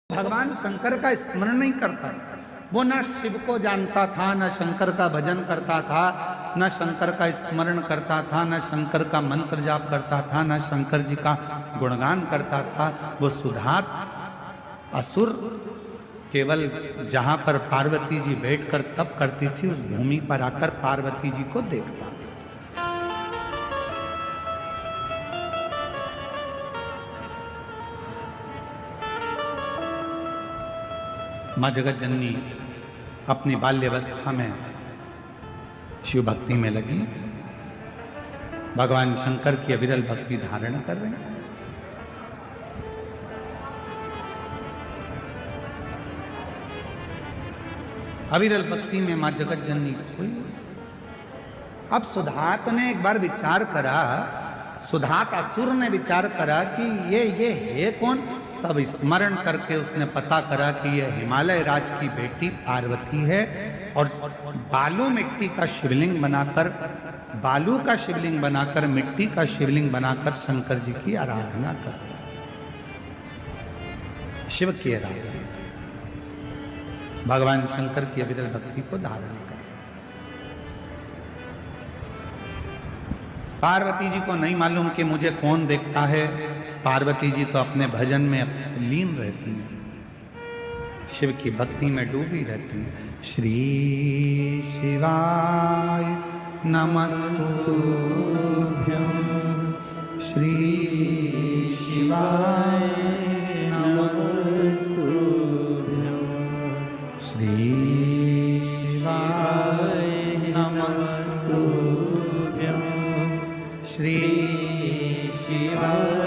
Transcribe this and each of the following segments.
भगवान शंकर का स्मरण नहीं करता था। वो ना शिव को जानता था, ना शंकर का भजन करता था, ना शंकर का स्मरण करता था, ना शंकर का मंत्र जाप करता था, ना शंकर जी का गुणगान करता था। वो सुधात असुर केवल जहां पर पार्वती जी बैठकर तप करती थी उस भूमि पर आकर पार्वती जी को देखता था। माँ जगत जननी अपनी बाल्यावस्था में शिव भक्ति में लगी, भगवान शंकर की अविरल भक्ति धारण कर रहे हैं। अविरल भक्ति में माँ जगत जननी खोई। अब सुधात ने एक बार विचार करा, सुधात असुर ने विचार करा कि ये है कौन। तब स्मरण करके उसने पता करा कि यह हिमालय राज की बेटी पार्वती है और बालू मिट्टी का शिवलिंग बनाकर, बालू का शिवलिंग बनाकर, मिट्टी का शिवलिंग बनाकर शंकर जी की आराधना कर, शिव की आराधना, भगवान शंकर की अविरल भक्ति को धारण कर। पार्वती जी को नहीं मालूम कि मुझे कौन देखता है। पार्वती जी तो अपने भजन में लीन रहती हैं, शिव की भक्ति में डूबी रहती हैं। श्री शिवाय नमस्तुभ्यं, श्री शिवाय नमस्तुभ्यं, श्री शिवाय नमस्तुभ्यं, श्री शिवाय।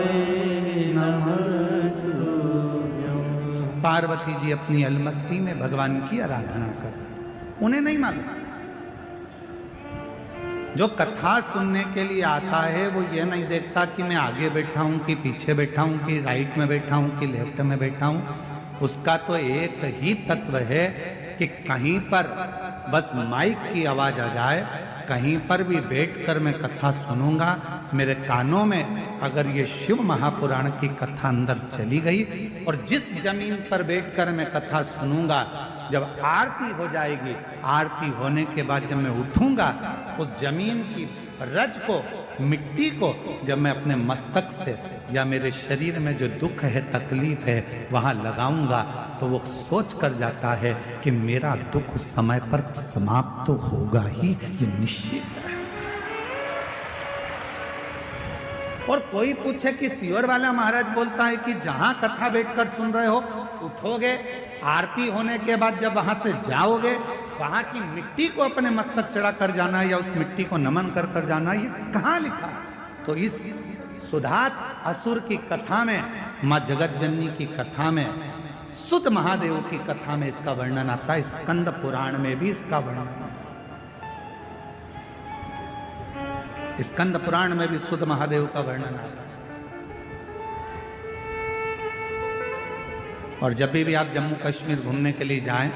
पार्वती जी अपनी अलमस्ती में भगवान की आराधना कर, उन्हें नहीं मालूम। जो कथा सुनने के लिए आता है वो ये नहीं देखता कि मैं आगे बैठा हूं कि पीछे बैठा हूं कि राइट में बैठा हूं कि लेफ्ट में बैठा हूं। उसका तो एक ही तत्व है कि कहीं पर बस माइक की आवाज आ जाए, कहीं पर भी बैठकर मैं कथा सुनूंगा, मेरे कानों में अगर ये शिव महापुराण की कथा अंदर चली गई और जिस जमीन पर बैठकर मैं कथा सुनूंगा, जब आरती हो जाएगी, आरती होने के बाद जब मैं उठूंगा, उस जमीन की रज को, मिट्टी को जब मैं अपने मस्तक से या मेरे शरीर में जो दुख है, तकलीफ है, वहां लगाऊंगा, तो वो सोच कर जाता है कि मेरा दुख उस समय पर समाप्त तो होगा ही, ये निश्चित है। और कोई पूछे कि सियोर वाला महाराज बोलता है कि जहां कथा बैठकर सुन रहे हो, उठोगे, आरती होने के बाद जब वहां से जाओगे, वहां की मिट्टी को अपने मस्तक चढ़ा कर जाना या उस मिट्टी को नमन कर कर जाना, ये कहां लिखा? तो इस सुधात असुर की कथा में, माँ जगत जननी की कथा में, सुत महादेव की कथा में इसका वर्णन आता है। स्कंद पुराण में भी इसका वर्णन, स्कंद पुराण में भी सुत महादेव का वर्णन आता है। और जब भी आप जम्मू कश्मीर घूमने के लिए जाएं,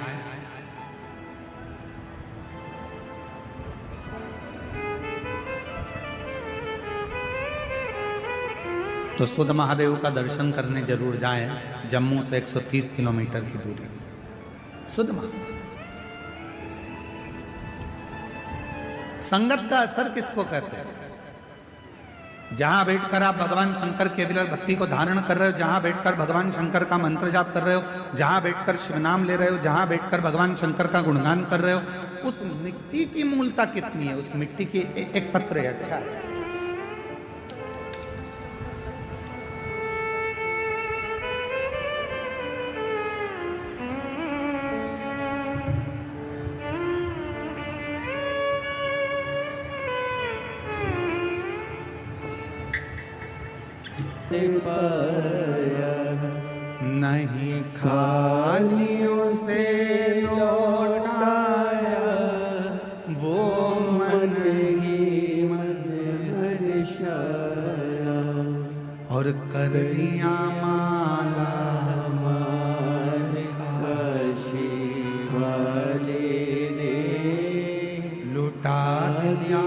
तो सुध महादेव का दर्शन करने जरूर जाएं। जम्मू से 130 किलोमीटर की दूरी सुध महादेव। संगत का असर किसको कहते हैं? जहां बैठकर आप भगवान शंकर के अविरल भक्ति को धारण कर रहे हो, जहां बैठकर भगवान शंकर का मंत्र जाप कर रहे हो, जहां बैठकर शिव नाम ले रहे हो, जहां बैठकर भगवान शंकर का गुणगान कर रहे हो, उस मिट्टी की मूलता कितनी है? उस मिट्टी की एक पत्र है, अच्छा है। नहीं खालियों से लौटाया वो मन ही मन हर्षाया, और कर दिया माला काशी वाले ने, लुटा दिया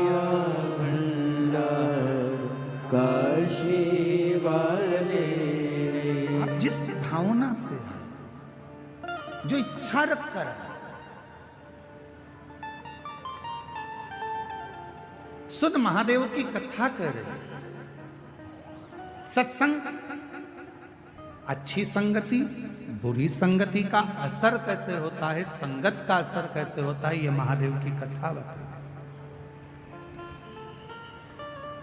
भंडार काशी वाले। जिस भावना से जो इच्छा रख कर शुद्ध महादेव की कथा कर रहे। सत्संग, अच्छी संगति, बुरी संगति का असर कैसे होता है, संगत का असर कैसे होता है, ये महादेव की कथा बताती है।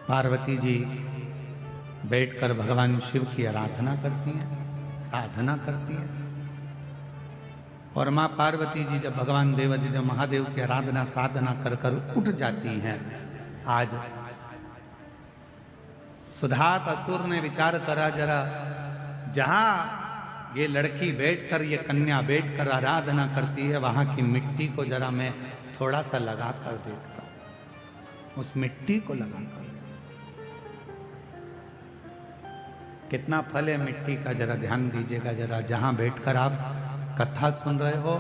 पार्वती जी बैठकर भगवान शिव की आराधना करती हैं, साधना करती हैं। और मां पार्वती जी जब भगवान देवाधिदेव महादेव की आराधना साधना कर कर उठ जाती हैं। आज सुधात असुर ने विचार करा, जरा जहां ये लड़की बैठकर, ये कन्या बैठकर आराधना करती है, वहां की मिट्टी को जरा मैं थोड़ा सा लगा कर देखता हूं। उस मिट्टी को लगा कर कितना फल है मिट्टी का, जरा ध्यान दीजिएगा। जरा जहां बैठकर आप कथा सुन रहे हो,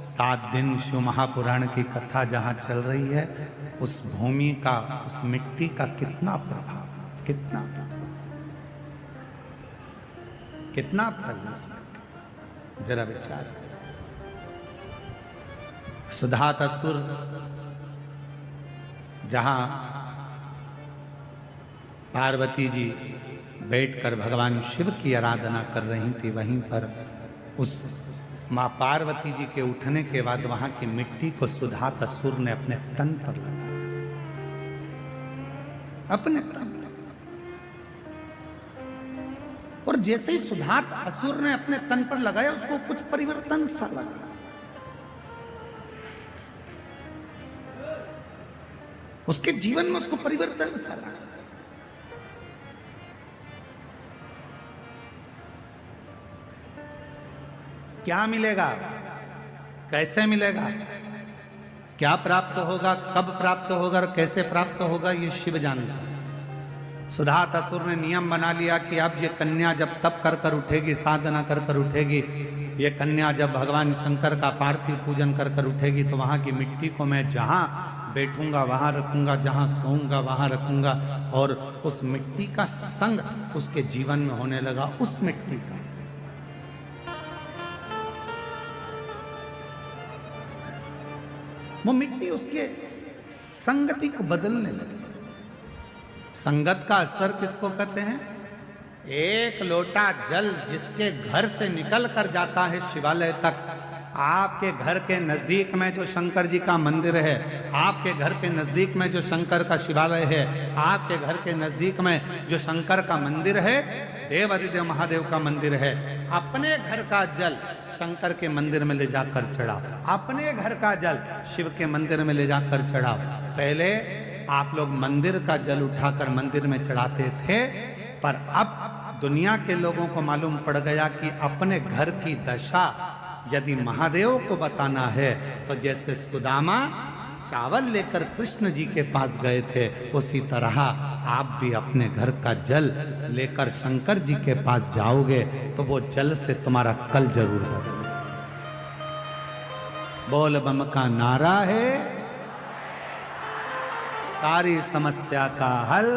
7 दिन शिव महापुराण की कथा जहां चल रही है, उस भूमि का, उस मिट्टी का कितना प्रभाव, कितना फल उसमें, जरा विचार। सुधात असुर जहां पार्वती जी बैठकर भगवान शिव की आराधना कर रही थी, वहीं पर उस मां पार्वती जी के उठने के बाद वहां की मिट्टी को सुधात असुर ने अपने तन पर लगाया, अपने तन पर। और जैसे ही सुधात असुर ने अपने तन पर लगाया, उसको कुछ परिवर्तन सा लगा। उसके जीवन में उसको परिवर्तन सा लगा। क्या मिलेगा, कैसे मिलेगा, क्या प्राप्त होगा, कब प्राप्त होगा और कैसे प्राप्त होगा, ये शिव जानता है। सुधात असुर ने नियम बना लिया कि अब ये कन्या जब तप कर कर उठेगी, साधना कर कर उठेगी, ये कन्या जब भगवान शंकर का पार्थिव पूजन कर कर उठेगी, तो वहां की मिट्टी को मैं जहां बैठूंगा वहां रखूंगा, जहां सोऊंगा वहां रखूंगा। और उस मिट्टी का संग उसके जीवन में होने लगा, उस मिट्टी का संग। वो मिट्टी उसके संगति को बदलने लगी। संगत का असर किसको कहते हैं? एक लोटा जल जिसके घर से निकल कर जाता है शिवालय तक, आपके घर के नजदीक में जो शंकर जी का मंदिर है, आपके घर के नजदीक में जो शंकर का शिवालय है, आपके घर के नजदीक में जो शंकर का मंदिर है, देवाधिदेव महादेव का मंदिर है, अपने घर का जल शंकर के मंदिर में ले जाकर चढ़ाओ, अपने घर का जल शिव के मंदिर में ले जाकर चढ़ाओ। पहले आप लोग मंदिर का जल उठाकर मंदिर में चढ़ाते थे, पर अब दुनिया के लोगों को मालूम पड़ गया कि अपने घर की दशा यदि महादेव को बताना है, तो जैसे सुदामा चावल लेकर कृष्ण जी के पास गए थे, उसी तरह आप भी अपने घर का जल लेकर शंकर जी के पास जाओगे, तो वो जल से तुम्हारा कल जरूर बदलेगा। बोल बम का नारा है, सारी समस्या का हल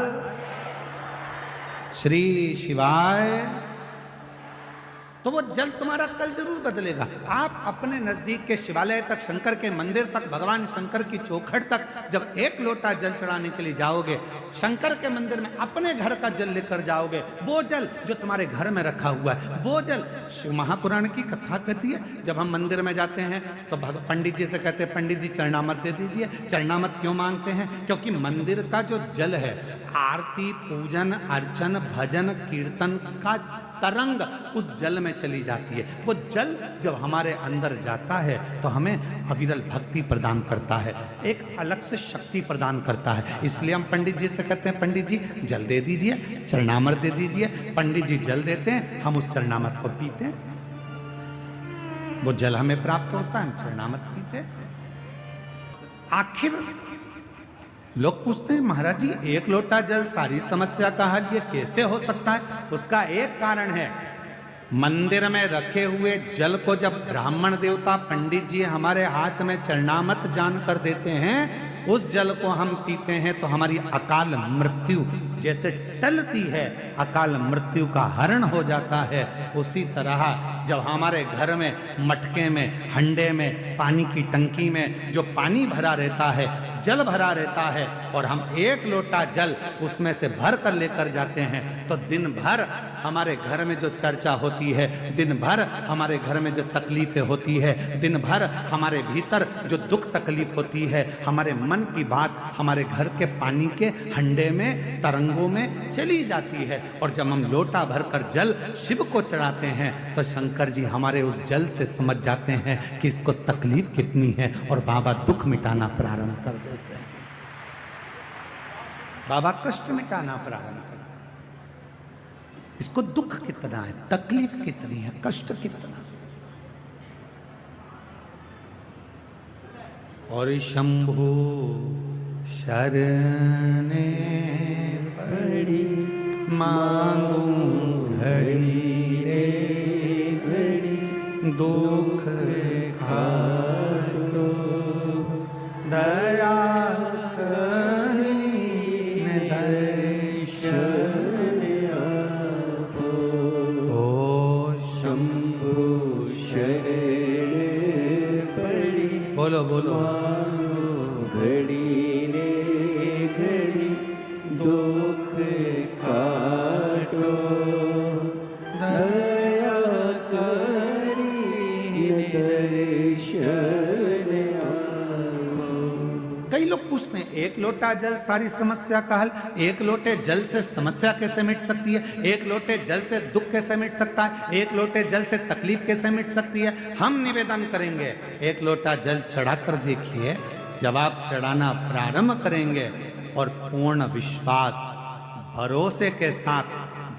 श्री शिवाय। तो वो जल तुम्हारा कल जरूर बदलेगा। आप अपने नजदीक के शिवालय तक, शंकर के मंदिर तक, भगवान शंकर की चौखट तक जब एक लोटा जल चढ़ाने के लिए जाओगे, शंकर के मंदिर में अपने घर का जल लेकर जाओगे, वो जल जो तुम्हारे घर में रखा हुआ है, वो जल शिव महापुराण की कथा कहती है। जब हम मंदिर में जाते हैं तो पंडित जी से कहते हैं, पंडित जी चरणामत दे दीजिए। चरणामत क्यों मांगते हैं? क्योंकि मंदिर का जो जल है, आरती, पूजन, अर्चन, भजन, कीर्तन का तरंग उस जल में चली जाती है। वो जल जब हमारे अंदर जाता है तो हमें अविरल भक्ति प्रदान करता है, एक अलग से शक्ति प्रदान करता है। इसलिए हम पंडित जी से कहते हैं, पंडित जी जल दे दीजिए, चरणामृत दे दीजिए। पंडित जी जल देते हैं, हम उस चरणामृत को पीते हैं, वो जल हमें प्राप्त होता है, हम चरणामृत पीते हैं। आखिर लोग पूछते हैं, महाराज जी एक लोटा जल सारी समस्या का हल, ये कैसे हो सकता है? उसका एक कारण है, मंदिर में रखे हुए जल को जब ब्राह्मण देवता पंडित जी हमारे हाथ में चरणामत जान कर देते हैं, उस जल को हम पीते हैं तो हमारी अकाल मृत्यु जैसे टलती है, अकाल मृत्यु का हरण हो जाता है। उसी तरह जब हमारे घर में मटके में, हंडे में, पानी की टंकी में जो पानी भरा रहता है, जल भरा रहता है, और हम एक लोटा जल उसमें से भर कर लेकर जाते हैं, तो दिन भर हमारे घर में जो चर्चा होती है, दिन भर हमारे घर में जो तकलीफें होती है, दिन भर हमारे भीतर जो दुख तकलीफ होती है, हमारे मन की बात हमारे घर के पानी के हंडे में, तरंगों में चली जाती है। और जब हम लोटा भरकर जल शिव को चढ़ाते हैं तो शंकर जी हमारे उस जल से समझ जाते हैं कि इसको तकलीफ कितनी है, और बाबा दुख मिटाना प्रारंभ कर देते हैं। बाबा कष्ट मिटाना प्रारंभ कर देते हैं। इसको दुख कितना है, तकलीफ कितनी है, कष्ट कितना। और शंभु शरणे पड़ी मांगू घड़ी रे घड़ी, दुख काटो दया करीन दर्शन आपो। ओ शंभु शरणे पड़ी, बोलो बोलो, घड़ी रे घड़ी दुख काटो दया करी दर्शन आपो। कई लोग पूछते हैं एक लोटा जल सारी समस्या का हल, एक लोटे जल से समस्या कैसे मिट सकती है, एक लोटे जल से दुख कैसे मिट सकता है, एक लोटे जल से तकलीफ कैसे मिट सकती है। हम निवेदन करेंगे, एक लोटा जल चढ़ा कर देखिए। जब आप चढ़ाना प्रारंभ करेंगे और पूर्ण विश्वास भरोसे के साथ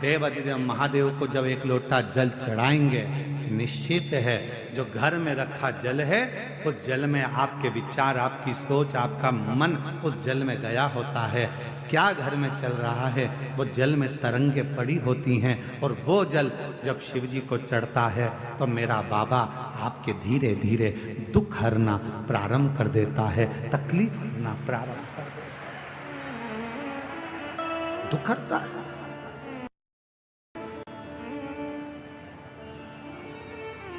देवाधिदेव महादेव को जब एक लोटा जल चढ़ाएंगे, निश्चित है जो घर में रखा जल है, उस जल में आपके विचार, आपकी सोच, आपका मन उस जल में गया होता है। क्या घर में चल रहा है, वो जल में तरंगे पड़ी होती हैं, और वो जल जब शिव जी को चढ़ता है तो मेरा बाबा आपके धीरे धीरे दुख हरना प्रारंभ कर देता है, तकलीफ हरना प्रारंभ कर देता है, दुख हरता है।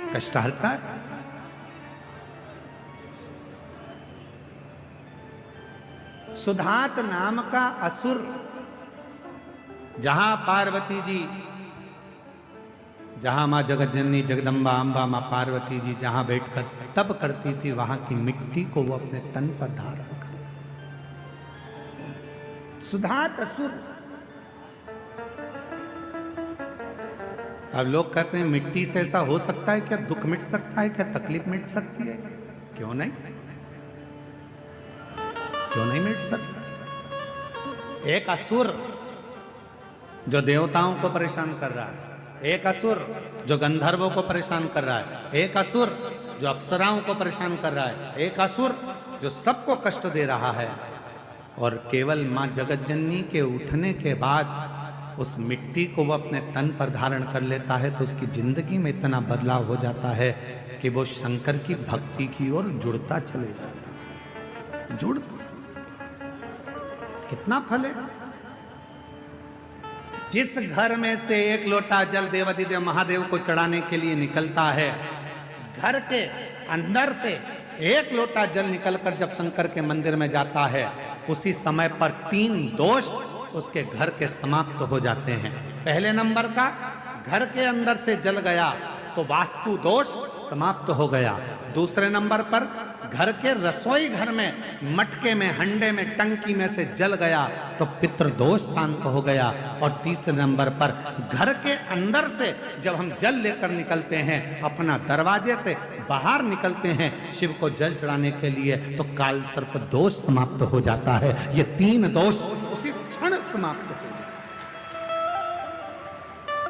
कष्ट हरता है। सुधात नाम का असुर, जहां पार्वती जी, जहां मां जगत जननी जगदम्बा अम्बा मां पार्वती जी जहां बैठकर तप करती थी, वहां की मिट्टी को वो अपने तन पर धारण कर, सुधात असुर। अब लोग कहते हैं मिट्टी से ऐसा हो सकता है क्या, दुख मिट सकता है क्या, तकलीफ मिट सकती है? क्यों नहीं, क्यों नहीं मिट सकता। एक असुर जो देवताओं को परेशान कर रहा है, एक असुर जो गंधर्वों को परेशान कर रहा है, एक असुर जो अप्सराओं को परेशान कर रहा है, एक असुर जो सबको कष्ट दे रहा है, और केवल मां जगत जननी के उठने के बाद उस मिट्टी को वो अपने तन पर धारण कर लेता है, तो उसकी जिंदगी में इतना बदलाव हो जाता है कि वो शंकर की भक्ति की ओर जुड़ता चले जाता है। जुड़ कितना फल है। जिस घर में से एक लोटा जल देवाधिदेव महादेव को चढ़ाने के लिए निकलता है, घर के अंदर से एक लोटा जल निकलकर जब शंकर के मंदिर में जाता है, उसी समय पर 3 दोष उसके घर के समाप्त हो जाते हैं। पहले नंबर का, घर के अंदर से जल गया तो वास्तु दोष समाप्त हो गया। दूसरे नंबर पर, घर के रसोई घर में मटके में, हंडे में, टंकी में से जल गया तो पितृदोष शांत हो गया। और तीसरे नंबर पर, घर के अंदर से जब हम जल लेकर निकलते हैं, अपना दरवाजे से बाहर निकलते हैं शिव को जल चढ़ाने के लिए, तो काल सर्प दोष समाप्त हो जाता है। ये 3 दोष उसी क्षण समाप्त हो जाते।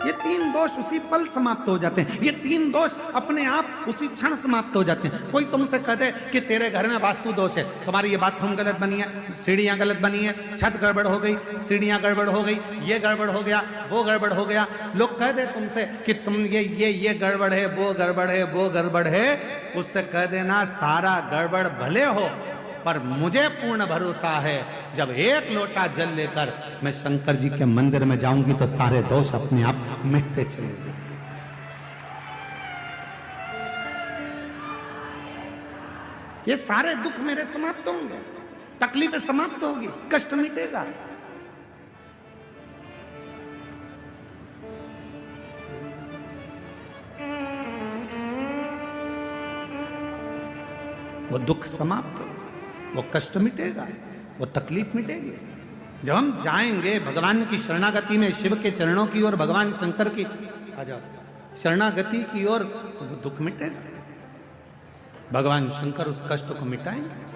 ये 3 दोष उसी पल समाप्त हो जाते हैं। ये 3 दोष अपने आप उसी क्षण समाप्त हो जाते हैं। कोई तुमसे कह दे कि तेरे घर में वास्तु दोष है, तुम्हारी ये बाथरूम गलत बनी है, सीढ़ियां गलत बनी है, छत गड़बड़ हो गई, सीढ़ियां गड़बड़ हो गई, ये गड़बड़ हो गया, वो गड़बड़ हो गया। लोग कह दे तुमसे कि तुम ये गड़बड़ है, वो गड़बड़ है, वो गड़बड़ है, उससे कह देना सारा गड़बड़ भले हो, पर मुझे पूर्ण भरोसा है जब एक लोटा जल लेकर मैं शंकर जी के मंदिर में जाऊंगी तो सारे दोष अपने आप मिटते चले जाएंगे। ये सारे दुख मेरे समाप्त होंगे, तकलीफें समाप्त होगी, कष्ट मिटेगा। वो दुख समाप्त होगा, वो कष्ट मिटेगा, वो तकलीफ मिटेगी। जब हम जाएंगे भगवान की शरणागति में, शिव के चरणों की ओर, भगवान शंकर की आ जाओ शरणागति की ओर, तो वो दुख मिटेगा। भगवान शंकर उस कष्ट को मिटाएंगे।